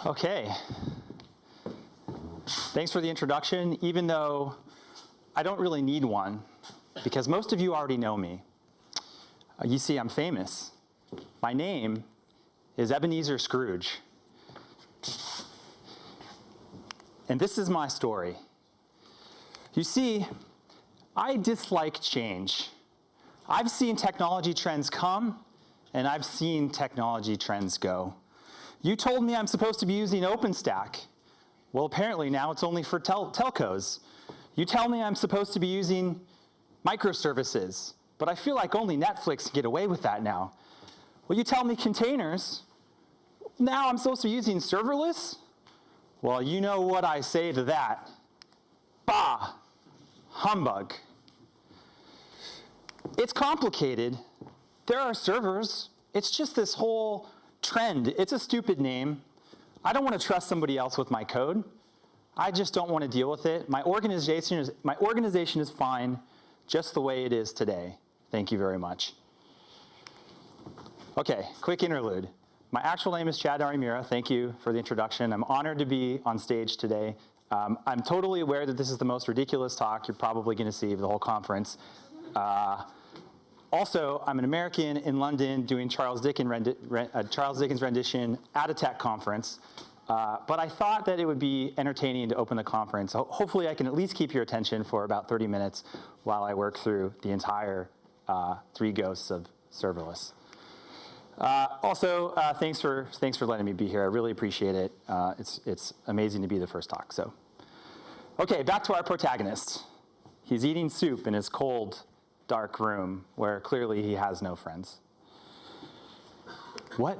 Okay. Thanks for the introduction, even though I don't really need one, because most of you already know me. You see, I'm famous. My name is Ebenezer Scrooge. And this is my story. You see, I dislike change. I've seen technology trends come, and I've seen technology trends go. You told me I'm supposed to be using OpenStack. Well, apparently now it's only for telcos. You tell me I'm supposed to be using microservices, but I feel like only Netflix can get away with that now. Well, you tell me containers. Now I'm supposed to be using serverless? Well, you know what I say to that. Bah! Humbug. It's complicated. There are servers. It's just this whole trend. It's a stupid name. I don't want to trust somebody else with my code. I just don't want to deal with it. My organization is fine just the way it is today. Thank you very much. Okay, quick interlude. My actual name is Chad Arimura. Thank you for the introduction. I'm honored to be on stage today. I'm totally aware that this is the most ridiculous talk you're probably going to see of the whole conference. Also, I'm an American in London doing Charles Dickens' rendition at a tech conference. But I thought that it would be entertaining to open the conference. Hopefully I can at least keep your attention for about 30 minutes while I work through the entire 3 ghosts of serverless. Also, thanks for letting me be here. I really appreciate it. It's amazing to be the first talk. So, okay, back to our protagonist. He's eating soup in his cold, dark room where clearly he has no friends. What?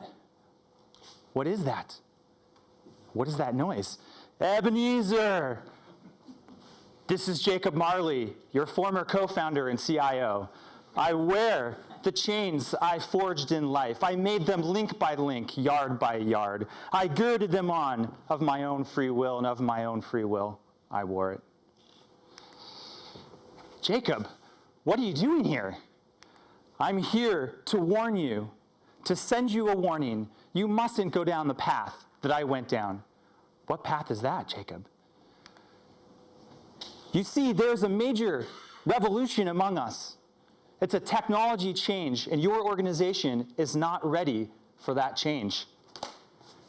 What is that? What is that noise? Ebenezer! This is Jacob Marley, your former co-founder and CIO. I wear the chains I forged in life. I made them link by link, yard by yard. I girded them on of my own free will, and of my own free will, I wore it. Jacob, what are you doing here? I'm here to warn you, to send you a warning. You mustn't go down the path that I went down. What path is that, Jacob? You see, there's a major revolution among us. It's a technology change, and your organization is not ready for that change.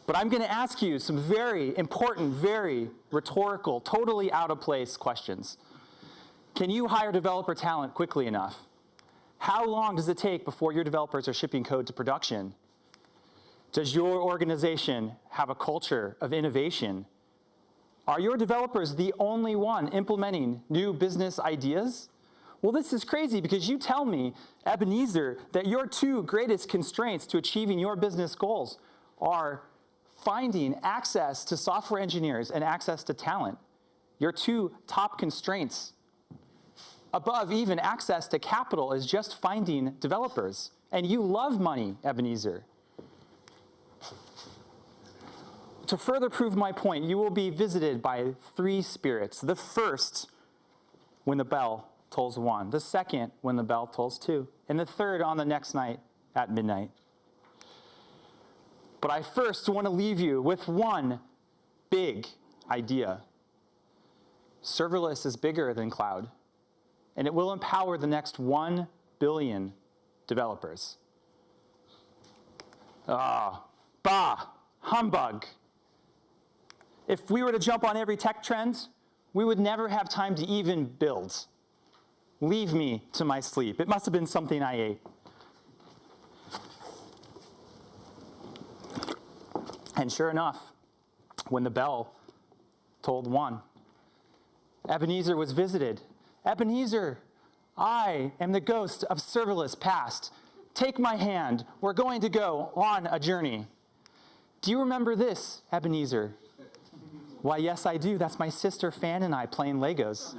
But I'm going to ask you some very important, very rhetorical, totally out of place questions. Can you hire developer talent quickly enough? How long does it take before your developers are shipping code to production? Does your organization have a culture of innovation? Are your developers the only one implementing new business ideas? Well, this is crazy because you tell me, Ebenezer, that your 2 greatest constraints to achieving your business goals are finding access to software engineers and access to talent. Your 2 top constraints, above even access to capital, is just finding developers. And you love money, Ebenezer. To further prove my point, you will be visited by 3 spirits. The first, when the bell tolls 1. The second, when the bell tolls 2. And the third on the next night at midnight. But I first want to leave you with one big idea. Serverless is bigger than cloud, and it will empower the next 1 billion developers. Ah, bah, humbug. If we were to jump on every tech trend, we would never have time to even build. Leave me to my sleep. It must have been something I ate. And sure enough, when the bell tolled 1, Ebenezer was visited. Ebenezer, I am the ghost of serverless past. Take my hand. We're going to go on a journey. Do you remember this, Ebenezer? Why, yes, I do. That's my sister Fan and I playing Legos.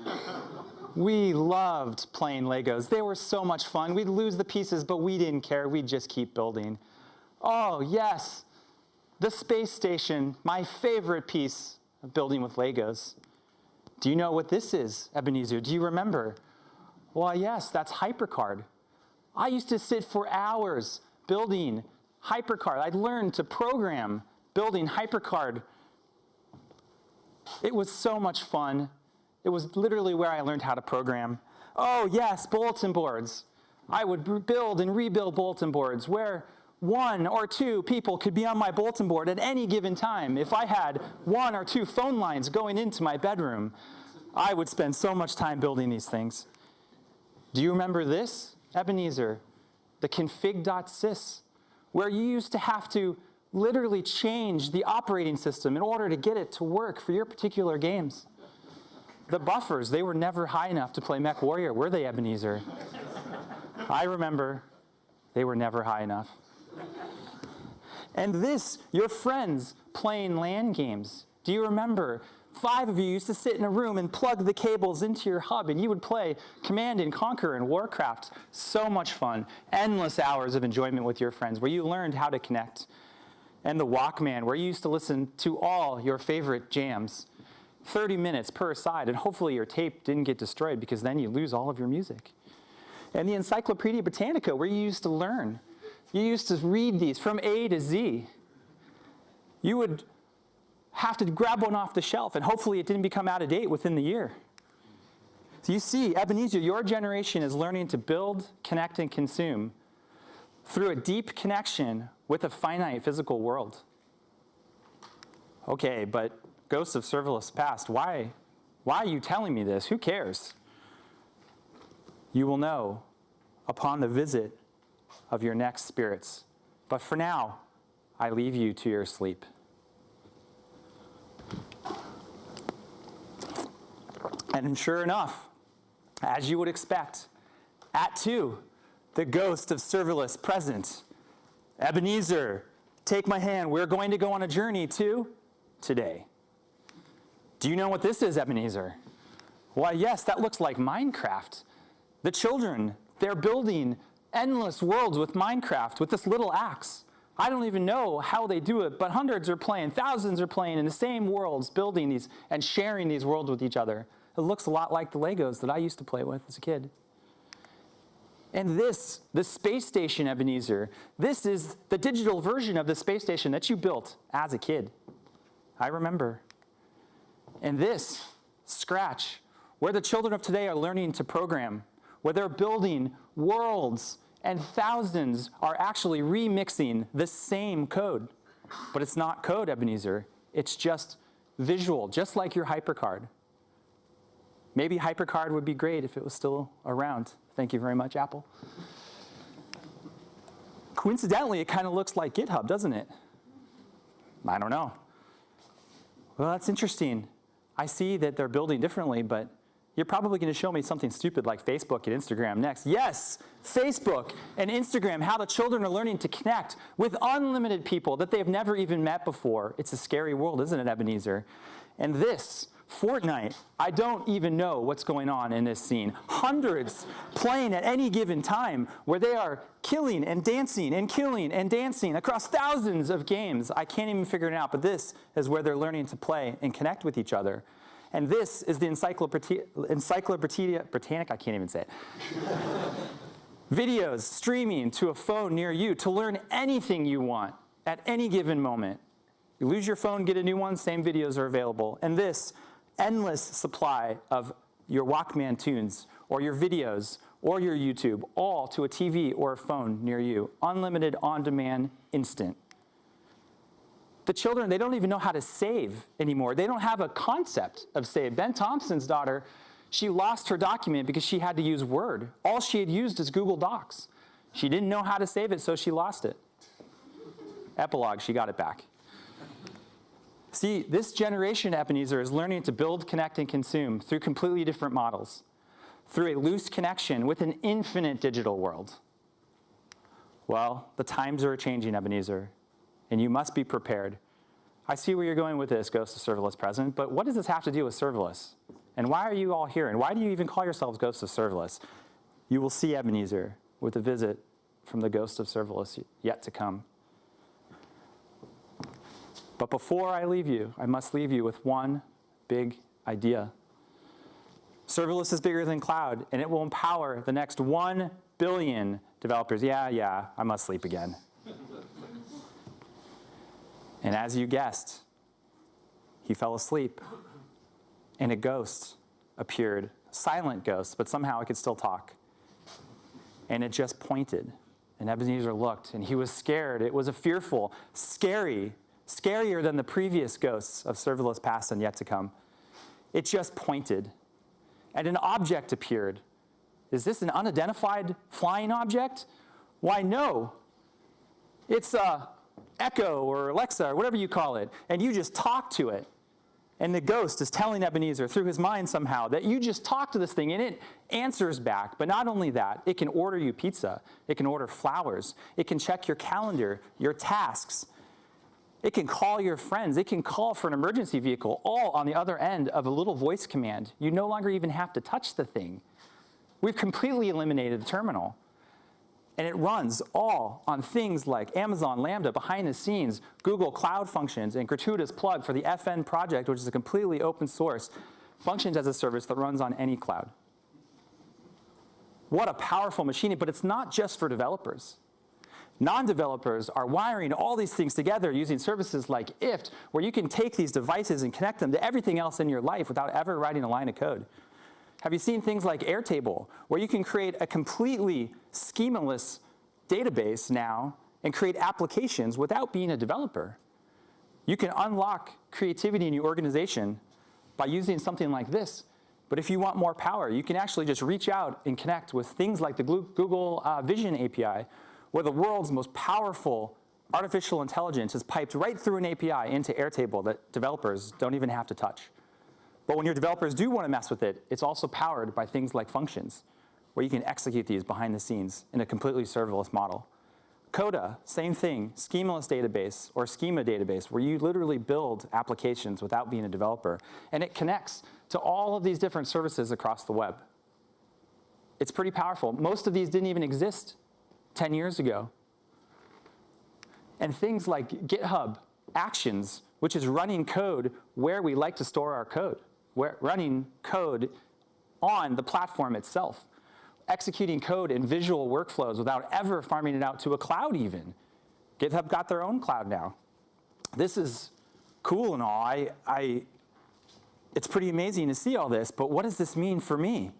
We loved playing Legos. They were so much fun. We'd lose the pieces, but we didn't care. We'd just keep building. Oh, yes, the space station, my favorite piece of building with Legos. Do you know what this is, Ebenezer? Do you remember? Well, yes, that's HyperCard. I used to sit for hours building HyperCard. I'd learned to program building HyperCard. It was so much fun. It was literally where I learned how to program. Oh yes, bulletin boards. I would build and rebuild bulletin boards where 1 or 2 people could be on my bulletin board at any given time. If I had 1 or 2 phone lines going into my bedroom, I would spend so much time building these things. Do you remember this, Ebenezer? The config.sys, where you used to have to literally change the operating system in order to get it to work for your particular games. The buffers, they were never high enough to play Mech Warrior, were they, Ebenezer? I remember they were never high enough. And this, your friends playing LAN games. Do you remember? 5 of you used to sit in a room and plug the cables into your hub, and you would play Command and Conquer and Warcraft. So much fun. Endless hours of enjoyment with your friends where you learned how to connect. And the Walkman, where you used to listen to all your favorite jams. 30 minutes per side, and hopefully your tape didn't get destroyed because then you lose all of your music. And the Encyclopedia Britannica, where you used to learn. You used to read these from A to Z. You would have to grab one off the shelf, and hopefully it didn't become out of date within the year. So you see, Ebenezer, your generation is learning to build, connect, and consume through a deep connection with a finite physical world. Okay, but Ghosts of Serverless Past, why are you telling me this? Who cares? You will know upon the visit of your next spirits. But for now, I leave you to your sleep. And sure enough, as you would expect, at 2, the ghost of Serverless present. Ebenezer, take my hand. We're going to go on a journey to today. Do you know what this is, Ebenezer? Why, yes, that looks like Minecraft. The children, they're building endless worlds with Minecraft with this little axe. I don't even know how they do it, but hundreds are playing, thousands are playing in the same worlds, building these and sharing these worlds with each other. It looks a lot like the Legos that I used to play with as a kid. And this, the space station, Ebenezer, this is the digital version of the space station that you built as a kid. I remember. And this, Scratch, where the children of today are learning to program, where they're building worlds, and thousands are actually remixing the same code. But it's not code, Ebenezer. It's just visual, just like your HyperCard. Maybe HyperCard would be great if it was still around. Thank you very much, Apple. Coincidentally, it kind of looks like GitHub, doesn't it? I don't know. Well, that's interesting. I see that they're building differently, but you're probably going to show me something stupid like Facebook and Instagram next. Yes, Facebook and Instagram, how the children are learning to connect with unlimited people that they've never even met before. It's a scary world, isn't it, Ebenezer? And this, Fortnite, I don't even know what's going on in this scene. Hundreds playing at any given time where they are killing and dancing and killing and dancing across thousands of games. I can't even figure it out, but this is where they're learning to play and connect with each other. And this is the Encyclopedia Britannica, I can't even say it. Videos streaming to a phone near you to learn anything you want at any given moment. You lose your phone, get a new one, same videos are available. And this endless supply of your Walkman tunes or your videos or your YouTube, all to a TV or a phone near you. Unlimited, on-demand, instant. The children, they don't even know how to save anymore. They don't have a concept of save. Ben Thompson's daughter, she lost her document because she had to use Word. All she had used is Google Docs. She didn't know how to save it, so she lost it. Epilogue, she got it back. See, this generation, Ebenezer, is learning to build, connect, and consume through completely different models, through a loose connection with an infinite digital world. Well, the times are changing, Ebenezer, and you must be prepared. I see where you're going with this, Ghosts of Serverless Present, but what does this have to do with serverless? And why are you all here? And why do you even call yourselves Ghosts of Serverless? You will see, Ebenezer, with a visit from the Ghost of Serverless yet to come. But before I leave you, I must leave you with one big idea. Serverless is bigger than cloud, and it will empower the next 1 billion developers. Yeah, I must sleep again. And as you guessed, he fell asleep, and a ghost appeared, silent ghost, but somehow it could still talk. And it just pointed, and Ebenezer looked, and he was scared. It was a fearful, scarier than the previous ghosts of serverless past and yet to come. It just pointed, and an object appeared. Is this an unidentified flying object? Why, no. It's Echo or Lexa or whatever you call it, and you just talk to it. And the ghost is telling Ebenezer through his mind somehow that you just talk to this thing and it answers back. But not only that, it can order you pizza. It can order flowers. It can check your calendar, your tasks. It can call your friends. It can call for an emergency vehicle, all on the other end of a little voice command. You no longer even have to touch the thing. We've completely eliminated the terminal. And it runs all on things like Amazon Lambda behind the scenes, Google Cloud Functions, and gratuitous plug for the FN project, which is a completely open source functions as a service that runs on any cloud. What a powerful machine, but it's not just for developers. Non-developers are wiring all these things together using services like IFT, where you can take these devices and connect them to everything else in your life without ever writing a line of code. Have you seen things like Airtable, where you can create a completely schemaless database now and create applications without being a developer? You can unlock creativity in your organization by using something like this. But if you want more power, you can actually just reach out and connect with things like the Google Vision API, where the world's most powerful artificial intelligence is piped right through an API into Airtable that developers don't even have to touch. But when your developers do want to mess with it, it's also powered by things like functions, where you can execute these behind the scenes in a completely serverless model. Coda, same thing, schemaless database or schema database, where you literally build applications without being a developer. And it connects to all of these different services across the web. It's pretty powerful. Most of these didn't even exist 10 years ago. And things like GitHub Actions, which is running code where we like to store our code. Running code on the platform itself, executing code in visual workflows without ever farming it out to a cloud even. GitHub got their own cloud now. This is cool and all. It's pretty amazing to see all this, but what does this mean for me?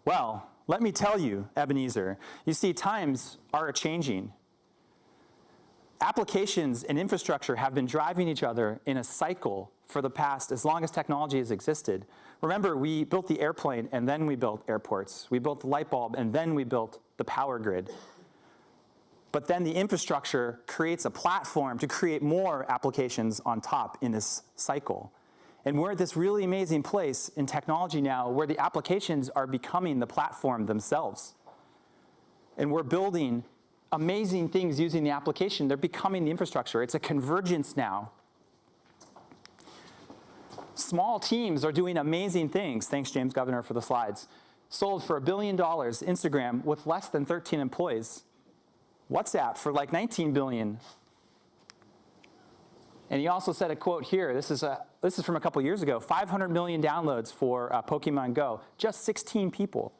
Well, let me tell you, Ebenezer, you see, times are changing. Applications and infrastructure have been driving each other in a cycle for the past, as long as technology has existed. Remember, we built the airplane, and then we built airports. We built the light bulb, and then we built the power grid. But then the infrastructure creates a platform to create more applications on top in this cycle. And we're at this really amazing place in technology now where the applications are becoming the platform themselves. And we're building amazing things using the application. They're becoming the infrastructure. It's a convergence now. Small teams are doing amazing things. Thanks, James Governor, for the slides. Sold for $1 billion, Instagram with less than 13 employees. WhatsApp for like 19 billion. And he also said a quote here. This is from a couple years ago. 500 million downloads for Pokemon Go. Just 16 people.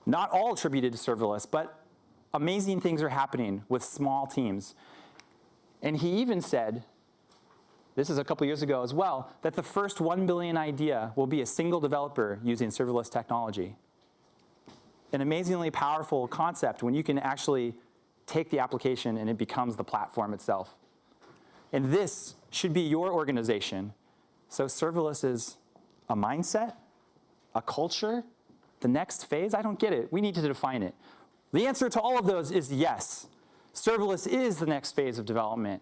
Not all attributed to serverless, but amazing things are happening with small teams. And he even said, this is a couple years ago as well, that the first 1 billion idea will be a single developer using serverless technology. An amazingly powerful concept when you can actually take the application and it becomes the platform itself. And this should be your organization. So serverless is a mindset, a culture, the next phase? I don't get it. We need to define it. The answer to all of those is yes. Serverless is the next phase of development.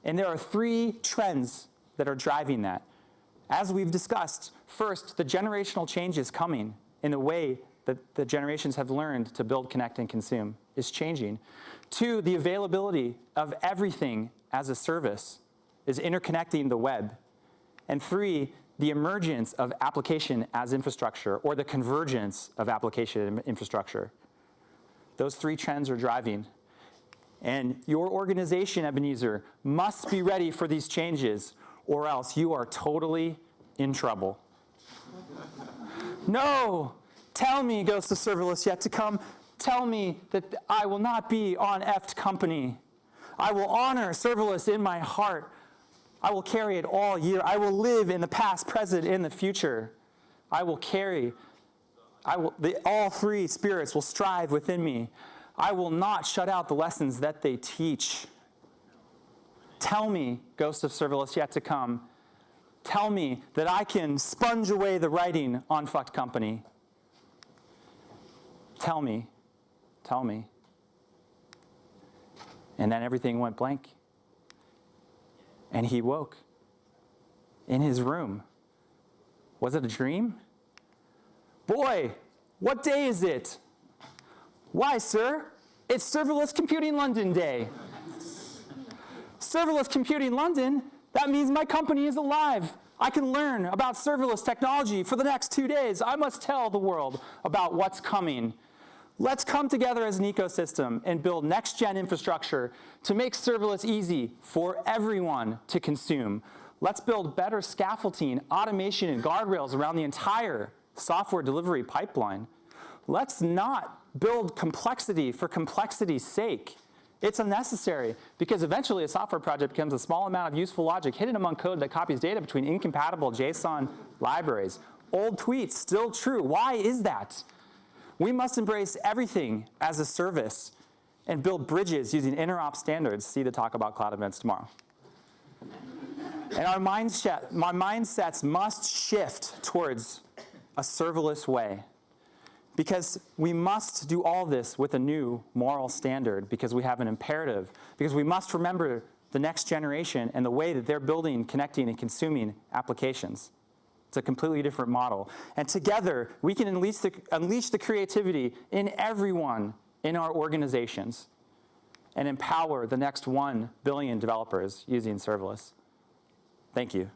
And there are 3 trends that are driving that. As we've discussed, first, the generational change is coming in the way that the generations have learned to build, connect, and consume is changing. 2, the availability of everything as a service is interconnecting the web. And 3, the emergence of application as infrastructure, or the convergence of application and infrastructure. Those 3 trends are driving. And your organization, Ebenezer, must be ready for these changes, or else you are totally in trouble. No! Tell me, Ghost of Serverless yet to come, tell me that I will not be on effed company. I will honor serverless in my heart. I will carry it all year. I will live in the past, present, and the future. I will carry, all three spirits will strive within me. I will not shut out the lessons that they teach. Tell me, ghost of serverless yet to come, tell me that I can sponge away the writing on fucked company. Tell me, tell me. And then everything went blank. And he woke in his room. Was it a dream? Boy, what day is it? Why, sir? It's Serverless Computing London Day. Serverless Computing London? That means my company is alive. I can learn about serverless technology for the next 2 days. I must tell the world about what's coming. Let's come together as an ecosystem and build next-gen infrastructure to make serverless easy for everyone to consume. Let's build better scaffolding, automation, and guardrails around the entire software delivery pipeline. Let's not build complexity for complexity's sake. It's unnecessary because eventually a software project becomes a small amount of useful logic hidden among code that copies data between incompatible JSON libraries. Old tweets, still true. Why is that? We must embrace everything as a service and build bridges using interop standards. See the talk about cloud events tomorrow. And our mindsets must shift towards a serverless way, because we must do all this with a new moral standard, because we have an imperative, because we must remember the next generation and the way that they're building, connecting, and consuming applications. It's a completely different model. And together, we can unleash the creativity in everyone in our organizations and empower the next 1 billion developers using serverless. Thank you.